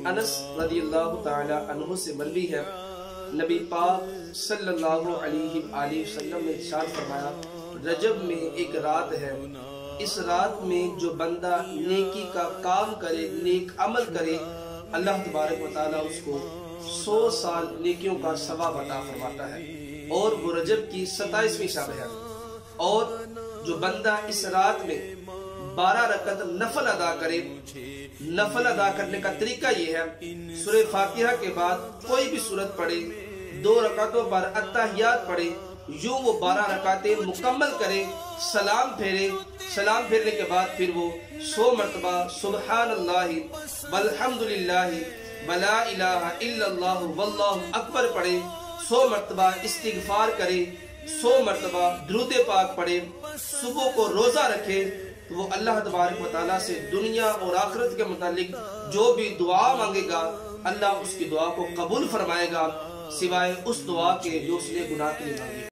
انس رضی اللہ تعالی عنہ سے مروی ہے، نبی پاک صلی اللہ علیہ وآلہ وسلم نے ارشاد فرمایا، رجب میں ایک رات ہے، اس رات میں جو بندہ نیکی کا کام کرے، نیک عمل کرے، اللہ تبارک و تعالیٰ اس کو 100 سال نیکیوں کا ثواب عطا فرماتا ہے، اور وہ رجب کی 27ویں شب ہے۔ اور جو بندہ اس رات میں 12 رکعت نفل ادا کرے، نفل ادا کرنے کا طریقہ یہ ہے، سورہ فاتحہ کے بعد کوئی بھی سورت پڑھے، 2 رکعتوں پر اتحیات پڑھے، یوں وہ 12 رکعتیں مکمل کرے، سلام پھیرے، سلام پھیرنے کے بعد پھر وہ 100 مرتبہ سبحان اللہ والحمدللہ ولا الہ الا اللہ واللہ اکبر پڑھے، 100 مرتبہ استغفار کرے، 100 مرتبہ درود پاک پڑھے، صبح کو روزہ رکھے، تو وہ اللہ تبارک و تعالیٰ سے دنیا اور آخرت کے متعلق جو بھی دعا مانگے گا، اللہ اس کی دعا کو قبول فرمائے گا، سوائے اس دعا کے جو اس نے گناہ کے لیے مانگی۔